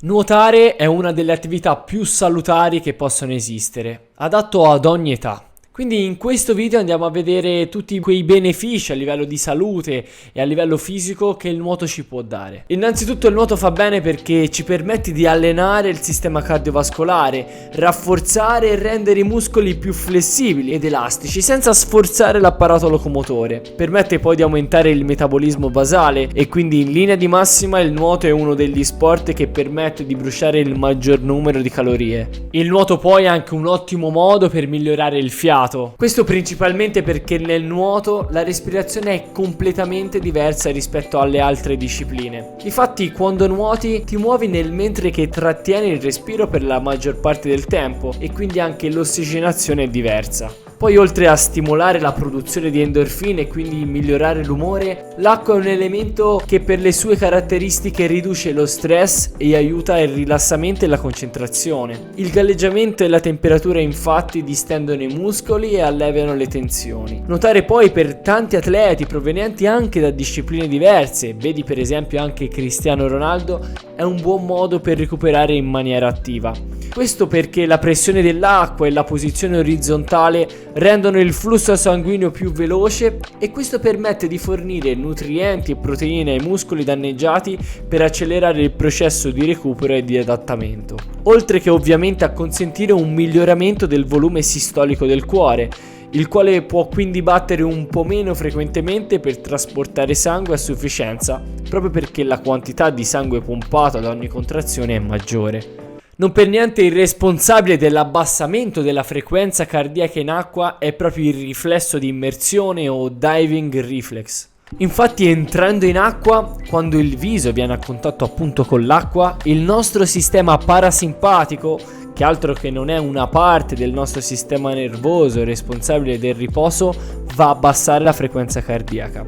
Nuotare è una delle attività più salutari che possono esistere, adatto ad ogni età. Quindi in questo video andiamo a vedere tutti quei benefici a livello di salute e a livello fisico che il nuoto ci può dare. Innanzitutto il nuoto fa bene perché ci permette di allenare il sistema cardiovascolare, rafforzare e rendere i muscoli più flessibili ed elastici senza sforzare l'apparato locomotore. Permette poi di aumentare il metabolismo basale e quindi in linea di massima il nuoto è uno degli sport che permette di bruciare il maggior numero di calorie. Il nuoto poi è anche un ottimo modo per migliorare il fiato. Questo principalmente perché nel nuoto la respirazione è completamente diversa rispetto alle altre discipline. Difatti quando nuoti ti muovi nel mentre che trattieni il respiro per la maggior parte del tempo e quindi anche l'ossigenazione è diversa. Poi oltre a stimolare la produzione di endorfine e quindi migliorare l'umore, l'acqua è un elemento che per le sue caratteristiche riduce lo stress e aiuta il rilassamento e la concentrazione. Il galleggiamento e la temperatura infatti distendono i muscoli e alleviano le tensioni. Nuotare poi per tanti atleti provenienti anche da discipline diverse, vedi per esempio anche Cristiano Ronaldo, è un buon modo per recuperare in maniera attiva. Questo perché la pressione dell'acqua e la posizione orizzontale rendono il flusso sanguigno più veloce e questo permette di fornire nutrienti e proteine ai muscoli danneggiati per accelerare il processo di recupero e di adattamento. Oltre che ovviamente a consentire un miglioramento del volume sistolico del cuore, il quale può quindi battere un po' meno frequentemente per trasportare sangue a sufficienza, proprio perché la quantità di sangue pompato ad ogni contrazione è maggiore. Non per niente il responsabile dell'abbassamento della frequenza cardiaca in acqua è proprio il riflesso di immersione o diving reflex. Infatti entrando in acqua, quando il viso viene a contatto appunto con l'acqua, il nostro sistema parasimpatico, che altro che non è una parte del nostro sistema nervoso responsabile del riposo, va a abbassare la frequenza cardiaca.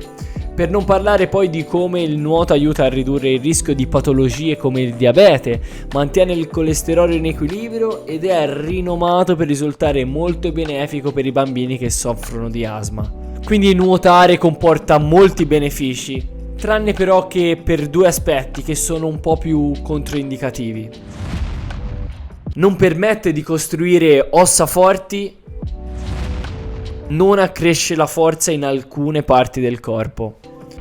Per non parlare poi di come il nuoto aiuta a ridurre il rischio di patologie come il diabete, mantiene il colesterolo in equilibrio ed è rinomato per risultare molto benefico per i bambini che soffrono di asma. Quindi nuotare comporta molti benefici, tranne però che per due aspetti che sono un po' più controindicativi. Non permette di costruire ossa forti, non accresce la forza in alcune parti del corpo.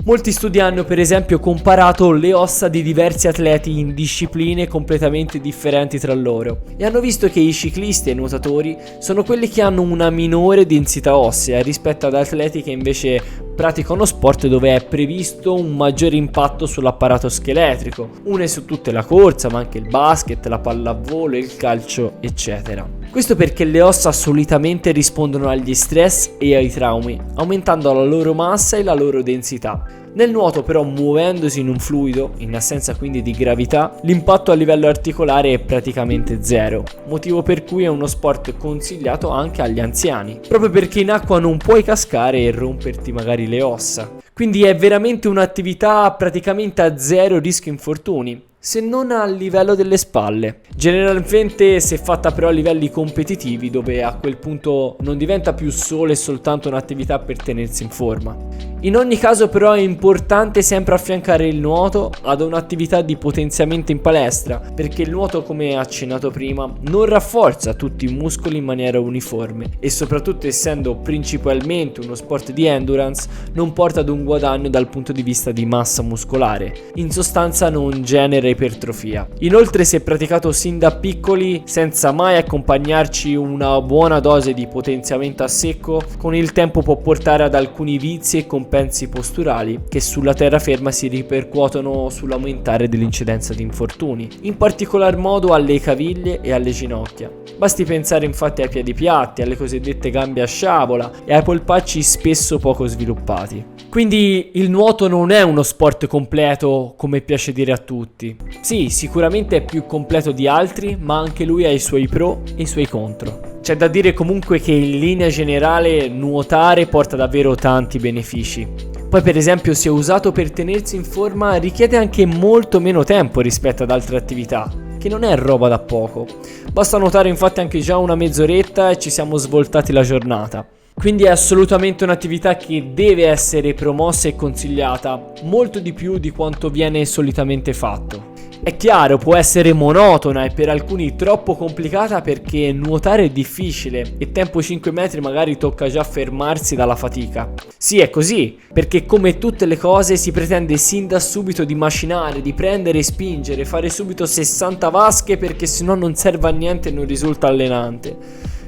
Molti studi hanno per esempio comparato le ossa di diversi atleti in discipline completamente differenti tra loro e hanno visto che i ciclisti e i nuotatori sono quelli che hanno una minore densità ossea rispetto ad atleti che invece praticano sport dove è previsto un maggiore impatto sull'apparato scheletrico, une su tutte la corsa, ma anche il basket, la pallavolo, il calcio, eccetera. Questo perché le ossa solitamente rispondono agli stress e ai traumi, aumentando la loro massa e la loro densità. Nel nuoto però, muovendosi in un fluido, in assenza quindi di gravità, l'impatto a livello articolare è praticamente zero, motivo per cui è uno sport consigliato anche agli anziani, proprio perché in acqua non puoi cascare e romperti magari le ossa. Quindi è veramente un'attività praticamente a zero rischio infortuni, se non a livello delle spalle. Generalmente se fatta però a livelli competitivi, dove a quel punto non diventa più solo e soltanto un'attività per tenersi in forma. In ogni caso però è importante sempre affiancare il nuoto ad un'attività di potenziamento in palestra, perché il nuoto, come accennato prima, non rafforza tutti i muscoli in maniera uniforme e soprattutto essendo principalmente uno sport di endurance non porta ad un guadagno dal punto di vista di massa muscolare, in sostanza non genera ipertrofia. Inoltre, se praticato sin da piccoli senza mai accompagnarci una buona dose di potenziamento a secco, con il tempo può portare ad alcuni vizi e compensi posturali che sulla terraferma si ripercuotono sull'aumentare dell'incidenza di infortuni, in particolar modo alle caviglie e alle ginocchia. Basti pensare infatti ai piedi piatti, alle cosiddette gambe a sciabola e ai polpacci spesso poco sviluppati. Quindi il nuoto non è uno sport completo come piace dire a tutti. Sì, sicuramente è più completo di altri, ma anche lui ha i suoi pro e i suoi contro. C'è da dire comunque che in linea generale nuotare porta davvero tanti benefici. Poi per esempio, se usato per tenersi in forma, richiede anche molto meno tempo rispetto ad altre attività, che non è roba da poco. Basta nuotare infatti anche già una mezz'oretta e ci siamo svoltati la giornata. Quindi è assolutamente un'attività che deve essere promossa e consigliata, molto di più di quanto viene solitamente fatto. È chiaro, può essere monotona e per alcuni troppo complicata perché nuotare è difficile e tempo 5 metri magari tocca già fermarsi dalla fatica. Sì, è così, perché come tutte le cose si pretende sin da subito di macinare, di prendere e spingere, fare subito 60 vasche perché sennò non serve a niente e non risulta allenante.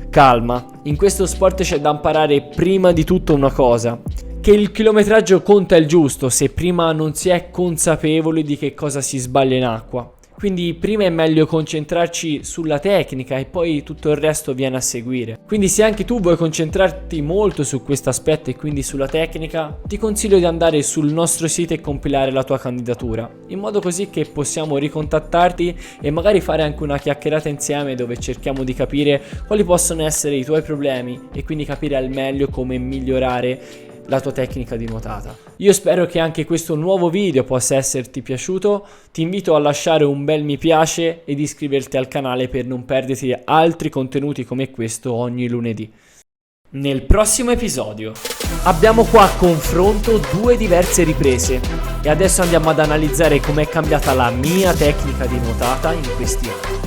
Calma, in questo sport c'è da imparare prima di tutto una cosa: che il chilometraggio conta il giusto se prima non si è consapevoli di che cosa si sbaglia in acqua. Quindi prima è meglio concentrarci sulla tecnica e poi tutto il resto viene a seguire. Quindi se anche tu vuoi concentrarti molto su questo aspetto e quindi sulla tecnica, ti consiglio di andare sul nostro sito e compilare la tua candidatura, in modo così che possiamo ricontattarti e magari fare anche una chiacchierata insieme dove cerchiamo di capire quali possono essere i tuoi problemi e quindi capire al meglio come migliorare la tua tecnica di nuotata. Io spero che anche questo nuovo video possa esserti piaciuto. Ti invito a lasciare un bel mi piace ed iscriverti al canale per non perderti altri contenuti come questo ogni lunedì. Nel prossimo episodio abbiamo qua a confronto due diverse riprese e adesso andiamo ad analizzare com'è cambiata la mia tecnica di nuotata in questi anni.